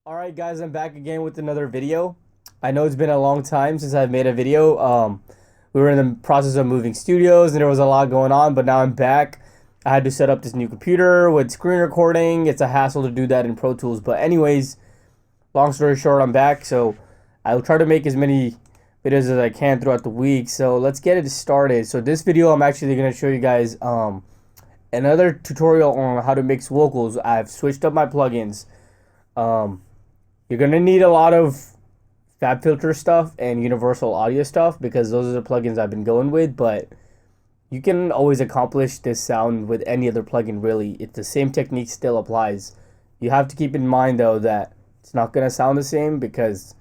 Alright guys, I'm back again with another video. I know it's been a long time since I've made a video. We were in the process of moving studios and there was a lot going on, but now I'm back. I had to set up this new computer with screen recording. It's a hassle to do that in Pro Tools. But anyways, long story short, I'm back. So I'll try to make as many videos as I can throughout the week. So let's get it started. So this video, I'm actually going to show you guys another tutorial on how to mix vocals. I've switched up my plugins. You're gonna need a lot of FabFilter stuff and universal audio stuff because those are the plugins I've been going with, but you can always accomplish this sound with any other plugin really. It's the same technique still applies. You have to keep in mind though that it's not gonna sound the same because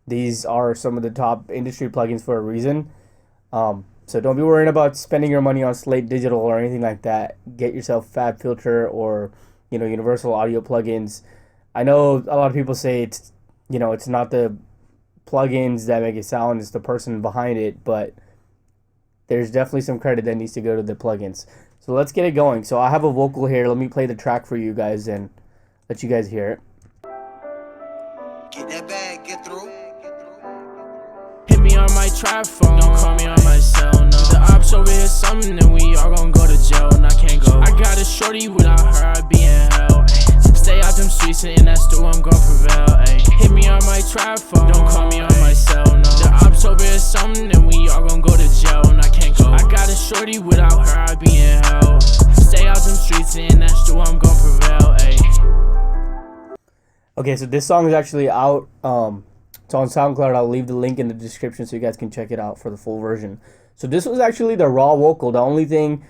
these are some of the top industry plugins for a reason. So don't be worrying about spending your money on Slate Digital or anything like that. Get yourself FabFilter or universal audio plugins. I know a lot of people say it's not the plugins that make it sound, it's the person behind it, but there's definitely some credit that needs to go to the plugins. So let's get it going. So I have a vocal here. Let me play the track for you guys and let you guys hear it. Get that bag, get through. Hit me on my trap phone, don't call me on my cell, no. The ops over here something and we all gon' go to jail and I can't go. I got a shorty, without her I'd be in hell. Stay out them streets and that's the one gon' prevail, ayy. Hit me on my trap phone, don't call me on my cell, no. The ops over here something and we all gon' go to jail and I can't go. I got a shorty, without her I'd be in hell. Stay out them streets and that's the one gon' prevail, ayy. Okay, so this song is actually out. It's on SoundCloud. I'll leave the link in the description so you guys can check it out for the full version. So this was actually the raw vocal. The only thing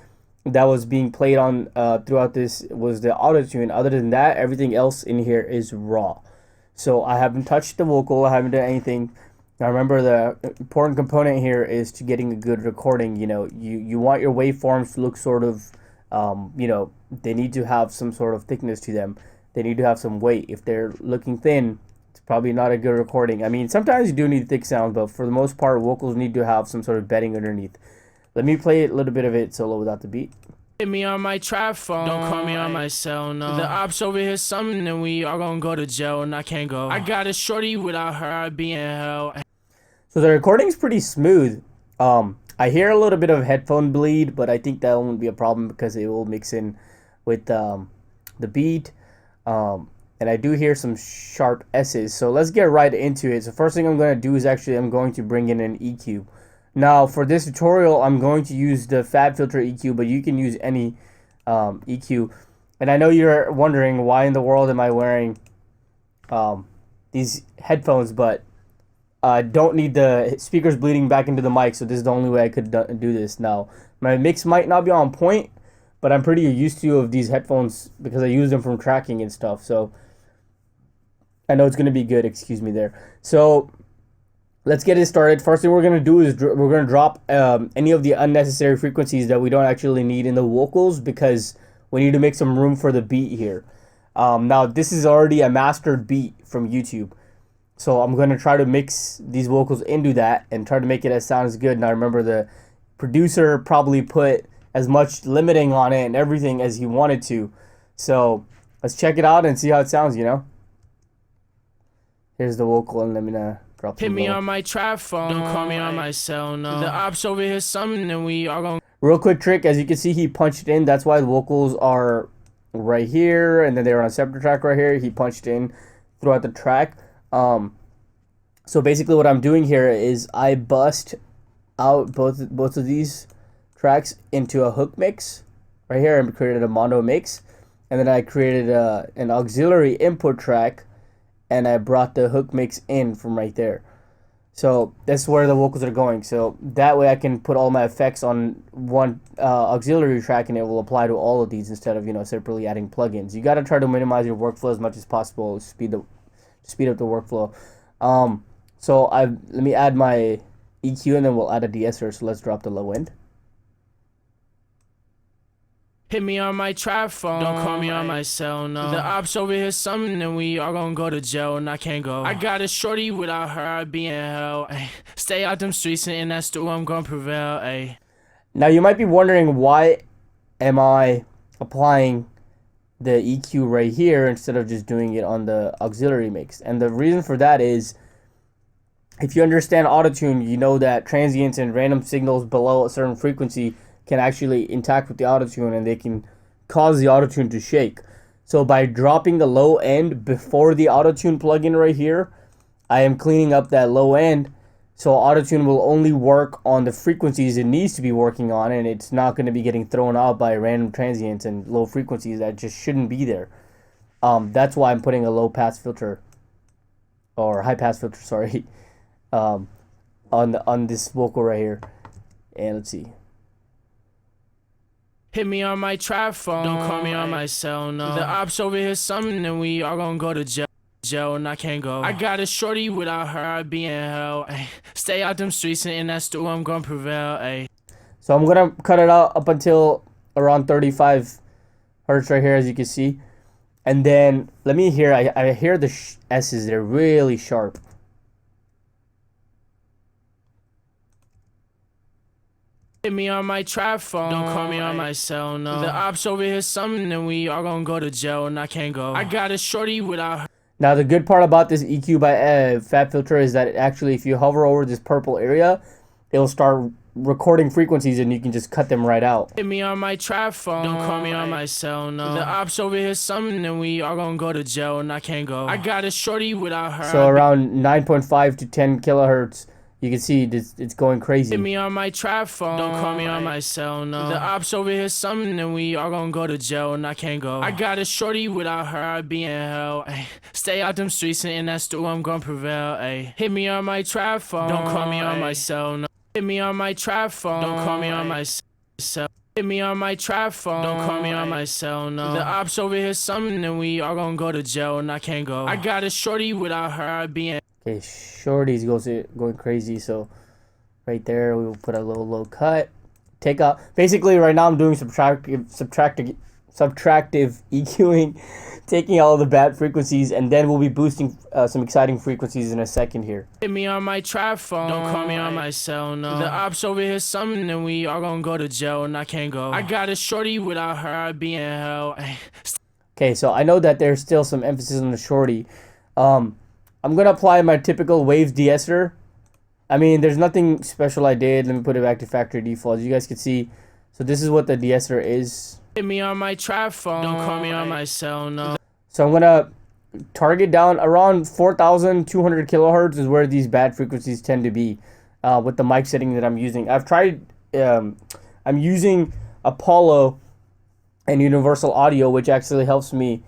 that was being played on throughout this was the auto-tune. Other than that, everything else in here is raw. So I haven't touched the vocal. I haven't done anything. Now remember, the important component here is to getting a good recording. You want your waveforms to look sort of, they need to have some sort of thickness to them. They need to have some weight. If they're looking thin, it's probably not a good recording. I mean, sometimes you do need thick sounds, but for the most part, vocals need to have some sort of bedding underneath. Let me play a little bit of it solo without the beat. Hit me on my trap phone, don't call me on my cell, no. The ops over here something and we all gon' go to jail and I can't go. I got a shorty, without her I'd be in hell. So the recording's pretty smooth. I hear a little bit of headphone bleed, but I think that won't be a problem because it will mix in with the beat. And I do hear some sharp S's. So let's get right into it. So first thing I'm going to do is I'm going to bring in an EQ. Now for this tutorial, I'm going to use the FabFilter EQ, but you can use any EQ. And I know you're wondering why in the world am I wearing these headphones, but I don't need the speakers bleeding back into the mic, so this is the only way I could do this. Now my mix might not be on point, but I'm pretty used to of these headphones because I use them from tracking and stuff. So I know it's going to be good. Excuse me there. So let's get it started. First thing we're going to do is we're going to drop any of the unnecessary frequencies that we don't actually need in the vocals because we need to make some room for the beat here. Now this is already a mastered beat from YouTube. So I'm going to try to mix these vocals into that and try to make it as sound as good. Now remember, the producer probably put as much limiting on it and everything as he wanted to. So let's check it out and see how it sounds, Here's the vocal and let me drop Hit me low. on my trap phone, don't call me on my cell, no. The ops over here something and we all gon' Real quick trick, as you can see, he punched in. That's why the vocals are right here, and then they're on a separate track right here. He punched in throughout the track. So basically what I'm doing here is I bust out both of these tracks into a hook mix right here and created a mono mix, and then I created an auxiliary input track and I brought the hook mix in from right there. So that's where the vocals are going. So that way I can put all my effects on one auxiliary track and it will apply to all of these instead of separately adding plugins. You got to try to minimize your workflow as much as possible, speed up the workflow. So let me add my EQ and then we'll add a Deesser. So let's drop the low end. hit me on my trap phone, don't call me on my cell, no. The ops over here something and we all gon' go to jail and I can't go. I got a shorty, without her I'd be in hell, ay. Stay out them streets and that's the one gon' prevail, ay. Now you might be wondering, why am I applying the EQ right here instead of just doing it on the auxiliary mix. And the reason for that is, if you understand autotune, you know that transients and random signals below a certain frequency can actually interact with the autotune and they can cause the autotune to shake. So by dropping the low end before the autotune plugin right here, I am cleaning up that low end, so autotune will only work on the frequencies it needs to be working on, and it's not going to be getting thrown out by random transients and low frequencies that just shouldn't be there. That's why I'm putting a low pass filter, or high pass filter, sorry, on this vocal right here. And let's see. Hit me on my trap phone. Don't call me on my cell, no. The ops over here something and we all gonna go to jail and I can't go. I got a shorty, without her I'd be in hell. Ay. Stay out them streets and in that store I'm gonna prevail. Ay. So I'm gonna cut it out up until around 35 hertz right here, as you can see. And then let me hear, I hear the S's, they're really sharp. Hit me on my trap phone. Don't call me on my cell, no. The ops over here something and we all gonna go to jail and I can't go. I got a shorty, without her. Now the good part about this EQ by Fat Filter is that actually if you hover over this purple area, it'll start recording frequencies and you can just cut them right out. Hit me on my trap phone. Don't call me on my cell, no. The ops over here something and we all gonna go to jail and I can't go. I got a shorty, without her. So around 9.5 to 10 kilohertz, you can see it's going crazy. Hit me on my trap phone. Don't call me on my cell, no. The ops over here something and we all gonna go to jail and I can't go. I got a shorty, without her I'd be in hell. Ay. Stay out them streets and in that store I'm gonna prevail. Ay. Hit me on my trap phone. Don't call me on my cell, no. Hit me on my trap phone. Don't call me on my cell. Hit me on my trap phone. Don't call me on my cell, no. The ops over here something and we all gonna go to jail and I can't go. I got a shorty, without her I'd be in. Okay, shorty's going crazy, so right there we will put a little low cut. Take out, basically right now I'm doing subtractive EQing, taking all the bad frequencies, and then we'll be boosting some exciting frequencies in a second here. Hit me on my trap phone. Don't call me on my cell, no. The ops over here something and we all gonna go to jail and I can't go. I got a shorty, without her I'd be in hell. Okay, so I know that there's still some emphasis on the shorty. I'm going to apply my typical Waves Deesser. I mean, there's nothing special I did. Let me put it back to factory default. As you guys can see, so this is what the Deesser is. Hit me on my trap phone. Don't call me on my cell, no. So I'm going to target down around 4,200 kilohertz is where these bad frequencies tend to be with the mic setting that I'm using. I've tried, I'm using Apollo and Universal Audio, which actually helps me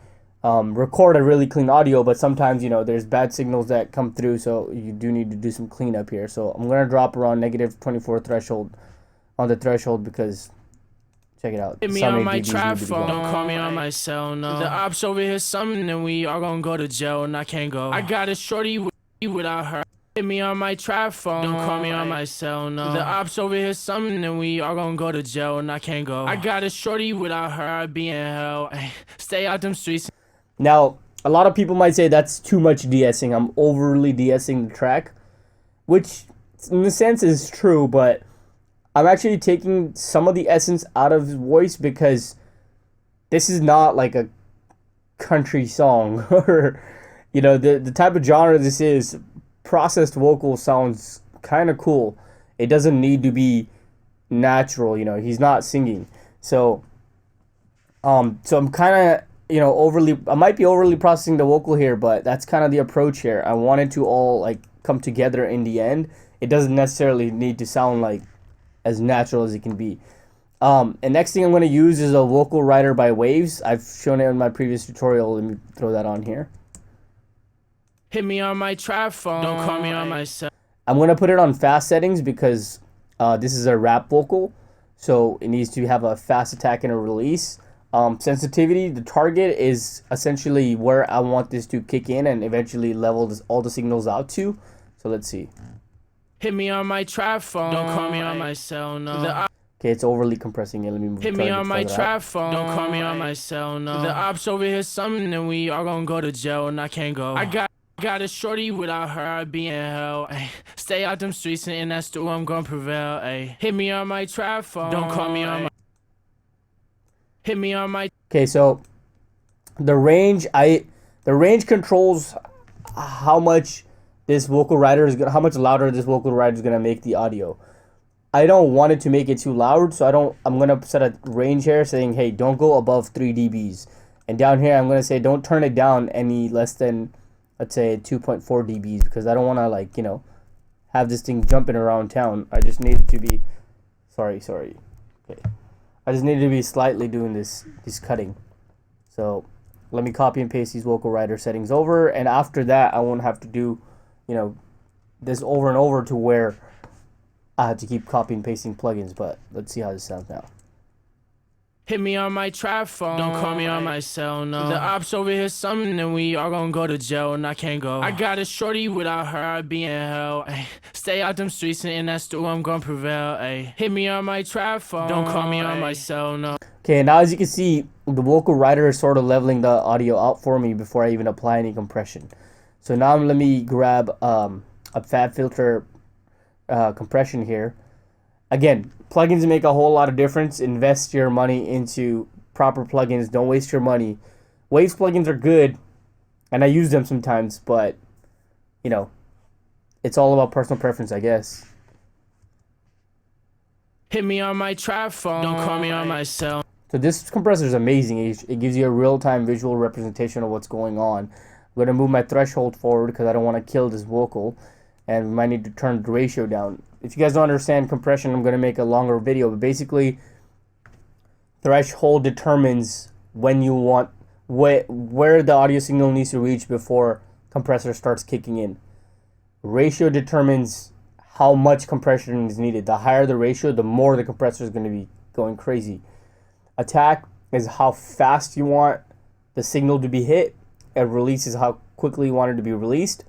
record a really clean audio, but sometimes, you know, there's bad signals that come through, so you do need to do some cleanup here. So I'm going to drop around negative 24 threshold on the threshold because, check it out. Hit me on my trap phone. Don't call me on my cell, no. The ops over here something and we all gonna go to jail and I can't go. I got a shorty, without her. Hit me on my trap phone. Don't call me on my cell, no. The ops over here something and we all gonna go to jail and I can't go. I got a shorty, without her I'd be in hell. Ay. Stay out them streets. Now, a lot of people might say that's too much de-essing. I'm overly de-essing the track, which in a sense is true, but I'm actually taking some of the essence out of his voice because this is not like a country song or, you know, the type of genre this is. Processed vocal sounds kind of cool. It doesn't need to be natural, you know, he's not singing. So I'm kind of, you know, I might be overly processing the vocal here, but that's kind of the approach here. I want it to all like come together in the end. It doesn't necessarily need to sound like as natural as it can be. And next thing I'm going to use is a vocal writer by Waves. I've shown it in my previous tutorial. Let me throw that on here. Hit me on my trap phone. Don't call me on my cell. I'm going to put it on fast settings because this is a rap vocal, so it needs to have a fast attack and a release. Sensitivity, the target is essentially where I want this to kick in and eventually level all the signals out to. So let's see. Hit me on my trap phone. Don't call me on my cell, no. Okay, it's overly compressing it. Let me move. Hit me on my trap phone. Don't call me on my cell, no. The ops over here something and we all gonna go to jail and I can't go. I got a shorty, without her I'd be in hell. Ay. Stay out them streets and in that store I'm gonna prevail. Ay. Hit me on my trap phone. Don't call me on my. Hit me on my. Okay, so The range controls how much this vocal rider is how much louder this vocal rider is gonna make the audio. I don't want it to make it too loud, so I'm gonna set a range here saying, hey, don't go above 3 dBs. And down here I'm gonna say don't turn it down any less than, let's say, 2.4 dBs, because I don't wanna, like, you know, have this thing jumping around town. I just need it to be sorry. Okay. I just need to be slightly doing this cutting. So let me copy and paste these vocal rider settings over, and after that I won't have to do, you know, this over and over to where I have to keep copying and pasting plugins. But let's see how this sounds now. Hit me on my trap phone. Don't call me on my cell, no. The ops over here something and we all gonna go to jail and I can't go. I got a shorty, without her I'd be in hell. Ay. Stay out them streets and in that stew I'm gonna prevail. Ay. Hit me on my trap phone. Don't call me on my cell, no. Okay, now as you can see, the vocal rider is sort of leveling the audio out for me before I even apply any compression. So now let me grab a fat filter compression here. Again, plugins make a whole lot of difference. Invest your money into proper plugins. Don't waste your money. Waves plugins are good, and I use them sometimes, but, you know, it's all about personal preference, I guess. Hit me on my trap phone. Don't call me on my cell. So this compressor is amazing. It gives you a real-time visual representation of what's going on. I'm going to move my threshold forward because I don't want to kill this vocal, and we might need to turn the ratio down. If you guys don't understand compression, I'm going to make a longer video, but basically threshold determines when you want where the audio signal needs to reach before compressor starts kicking in. Ratio determines how much compression is needed. The higher the ratio, the more the compressor is going to be going crazy. Attack is how fast you want the signal to be hit, and release is how quickly you want it to be released.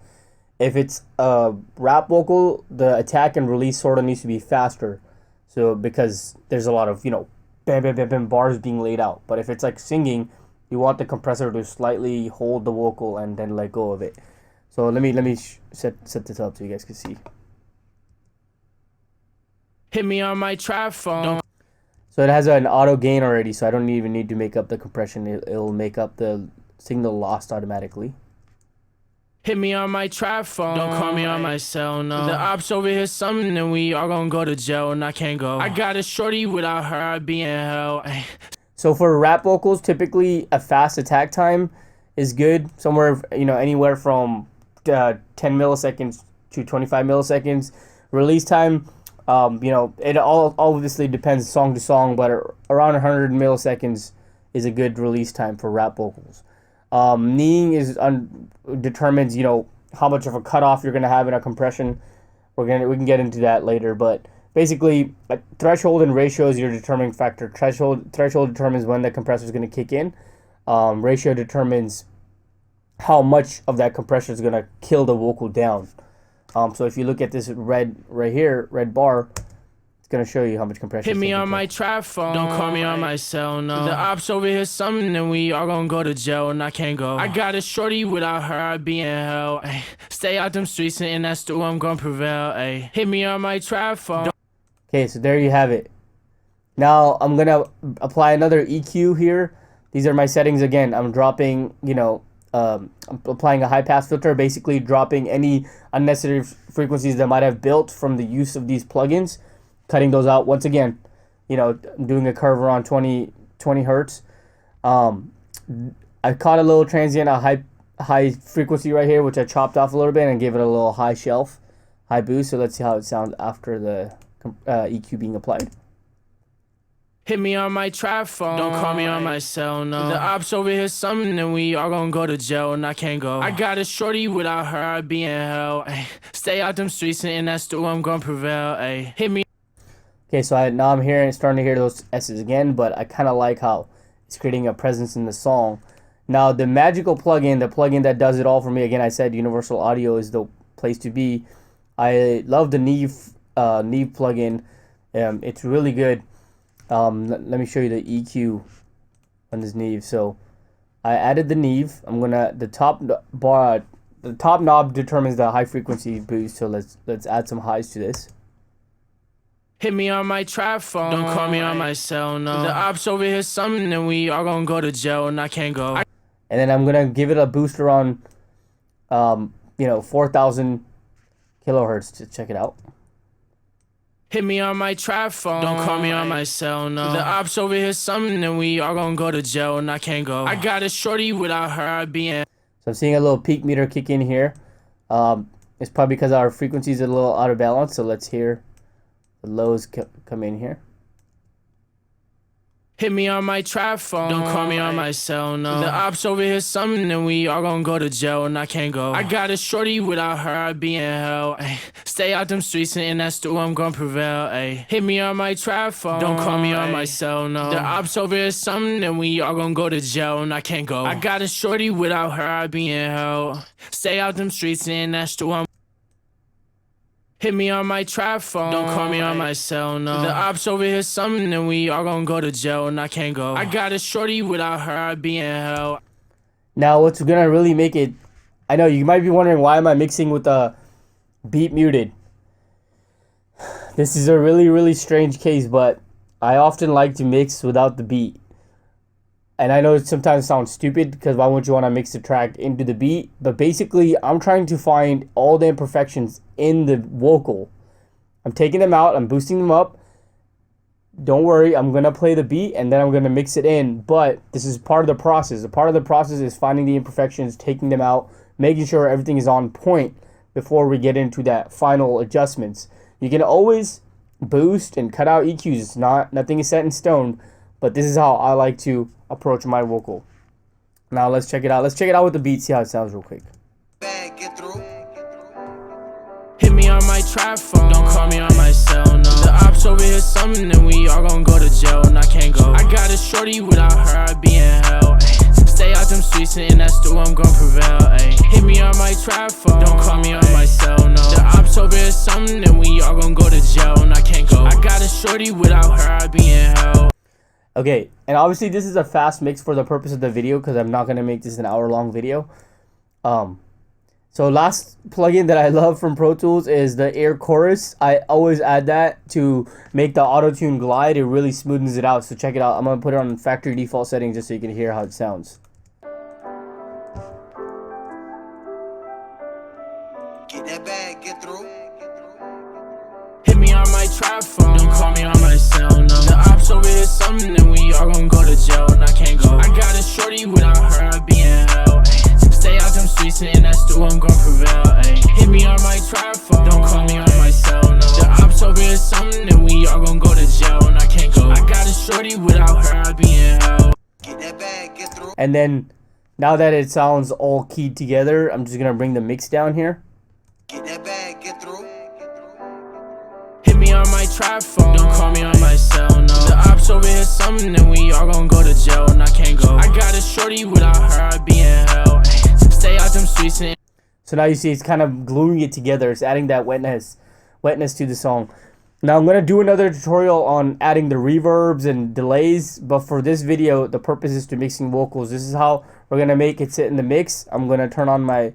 If it's a rap vocal, the attack and release sort of needs to be faster. So because there's a lot of, you know, bam, bam, bam, bam bars being laid out. But if it's like singing, you want the compressor to slightly hold the vocal and then let go of it. So let me set this up so you guys can see. Hit me on my trap phone. So it has an auto gain already, so I don't even need to make up the compression. It'll make up the signal lost automatically. Hit me on my trap phone. Don't call me on my cell, no. The ops over here something and we all gonna go to jail and I can't go. I got a shorty, without her I'd be in hell. So for rap vocals, typically a fast attack time is good. Somewhere, you know, anywhere from 10 milliseconds to 25 milliseconds. Release time, you know, it all obviously depends song to song, but around 100 milliseconds is a good release time for rap vocals. Kneeing is determines, you know, how much of a cutoff you're gonna have in a compression. We can get into that later, but basically, threshold and ratio is your determining factor. Threshold determines when the compressor is gonna kick in. Ratio determines how much of that compressor is gonna kill the vocal down. So if you look at this red right here, red bar, it's gonna show you how much compression. Hit me on my trap phone. Don't call me on my cell, no. The ops over here something and we all gonna go to jail and I can't go. I got a shorty, without her I'd be in hell. Ay. Stay out them streets and in that stew I'm gonna prevail. Ay. Hit me on my trap phone. Okay, so there you have it. Now I'm gonna apply another EQ here. These are my settings again. I'm dropping, you know, I'm applying a high pass filter, basically dropping any unnecessary frequencies that might have built from the use of these plugins. Cutting those out once again, you know, doing a curve around 20 hertz. I caught a little transient, a high frequency right here, which I chopped off a little bit and gave it a little high shelf, high boost. So let's see how it sounds after the EQ being applied. Hit me on my trap phone. Don't call me on my cell, no. The ops over here something and we all gonna go to jail and I can't go. I got a shorty, without her I'd be in hell. Ay. Stay out them streets and in that stew I'm gonna prevail. Ay. Hit me. Okay, so now I'm starting to hear those S's again, but I kind of like how it's creating a presence in the song. Now, the magical plugin, the plugin that does it all for me, again, I said Universal Audio is the place to be. I love the Neve plugin. It's really good. Let me show you the EQ on this Neve. So I added the Neve. The top knob determines the high frequency boost. So let's add some highs to this. Hit me on my trap phone. Don't call me on my cell, no. The ops over here something and we all gonna go to jail and I can't go. and then I'm gonna give it a boost around 4,000 kilohertz to check it out. Hit me on my trap phone. Don't call me on my cell, no. The ops over here something and we all gonna go to jail and I can't go. I got a shorty without her, I'd be in. So I'm seeing a little peak meter kick in here. It's probably because our frequency is a little out of balance. So let's hear the lows come in here. Hit me on my trap phone. Don't call me on my cell, no. The ops over here something and we all gonna go to jail and I can't go. I got a shorty without her, I'd be in hell. Ay. Stay out them streets and in that stew, I'm gonna prevail. Ay. Hit me on my trap phone. Don't call me on my cell, no. The ops over here something and we all gonna go to jail and I can't go. I got a shorty without her, I'd be in hell. Stay out them streets and in that stew, I'm. Hit me on my trap phone. Don't call me on my cell, no. The ops over here something and we all gonna go to jail and I can't go. I got a shorty without her, I'd be in hell. Now what's gonna really make it, I know you might be wondering, why am I mixing with the beat muted? This is a really strange case, but I often like to mix without the beat. And I know it sometimes sounds stupid because why wouldn't you want to mix the track into the beat? But basically, I'm trying to find all the imperfections in the vocal. I'm taking them out, I'm boosting them up. Don't worry, I'm going to play the beat and then I'm going to mix it in. But this is part of the process. A part of the process is finding the imperfections, taking them out, making sure everything is on point before we get into that final adjustments. You can always boost and cut out EQs. It's nothing is set in stone. But this is how I like to approach my vocal. Now let's check it out. Let's check it out with the beat, see how it sounds real quick. Hit me on my trap phone. Don't call me on my cell, no. The ops over here something and we all gonna go to jail and I can't go. I got a shorty without her, I'd be in hell. Ay. Stay out them streets and in that stew, I'm gonna prevail. Ay. Hit me on my trap phone. Don't call me on my cell, no. The ops over here something and we all gonna go to jail and I can't go. I got a shorty without her, I'd be in hell. Okay, and obviously this is a fast mix for the purpose of the video because I'm not going to make this an hour-long video. So last plugin that I love from Pro Tools is the Air Chorus. I always add that to make the auto-tune glide. It really smoothens it out, so check it out. I'm going to put it on factory default settings just so you can hear how it sounds. Get that bag, get through. Hit me on my trap phone. Don't call me on my cell, no. The ops over here something and we all gonna go to jail and I can't go. I got a shorty without her, I'd be in hell. Ay. Stay out them streets and in that stew, I'm gonna prevail. Ay. Hit me on my trap phone. Don't call me on my cell, no. The ops over here something and we all gonna go to jail and I can't go. I got a shorty without her, I'd be in hell. Get that bag, get through. And then, now that it sounds all keyed together, I'm just going to bring the mix down here. Get that bag, get through. Hit me on my trap phone. Don't call me on my cell, no. The ops over here something and we all gonna go to jail and I can't go. I got a shorty without her, I'd be in hell. Ay. Stay out them streets and. So now you see it's kind of gluing it together. It's adding that wetness to the song. Now I'm going to do another tutorial on adding the reverbs and delays. But for this video, the purpose is to mixing vocals. This is how we're going to make it sit in the mix. I'm going to turn on my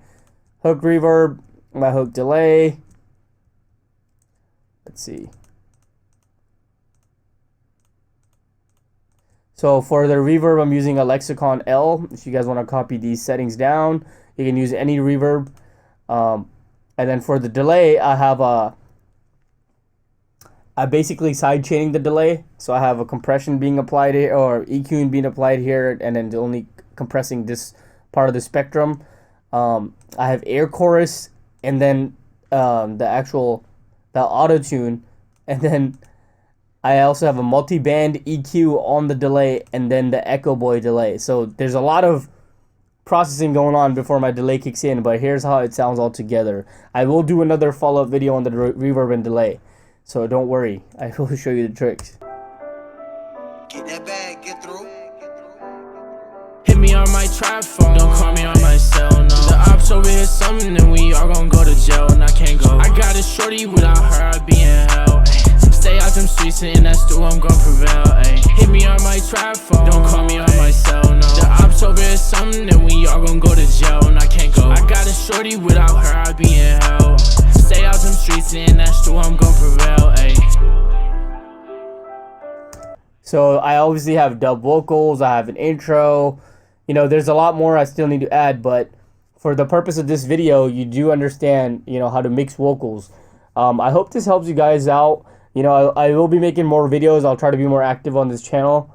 hook reverb, my hook delay. Let's see. So for the reverb, I'm using a Lexicon L. If you guys want to copy these settings down, you can use any reverb. And then for the delay, I basically side chaining the delay. So I have a compression being applied here, or EQing being applied here, and then only compressing this part of the spectrum. I have Air Chorus, and then the auto tune, and then I also have a multi-band EQ on the delay, and then the Echo Boy delay. So there's a lot of processing going on before my delay kicks in, but here's how it sounds all together. I will do another follow-up video on the reverb and delay, so don't worry, I will show you the tricks. Get that bag, get through. Hit me on my trap phone. Don't call me on my cell, no. The ops over here something and we all gonna go to jail and I can't go. I got a shorty without her, I'd be in hell. Ay. Stay out them streets and in that stew, I'm gonna prevail. Ay. Hit me on my trap phone. Don't call me on my cell, no. The ops over here something and we all gonna go to jail and I can't go. I got a shorty without her, I'd be in hell. Stay out them streets and in that stew, I'm gonna prevail. Ay. So I obviously have dub vocals, I have an intro, you know, there's a lot more I still need to add, but for the purpose of this video, you do understand, you know, how to mix vocals. I hope this helps you guys out. You know, I will be making more videos. I'll try to be more active on this channel.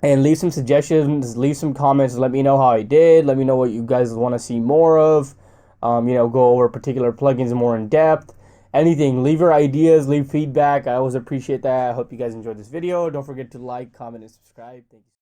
And leave some suggestions, leave some comments. Let me know how I did. Let me know what you guys want to see more of. You know, go over particular plugins more in depth. Anything. Leave your ideas, leave feedback. I always appreciate that. I hope you guys enjoyed this video. Don't forget to like, comment, and subscribe. Thank you.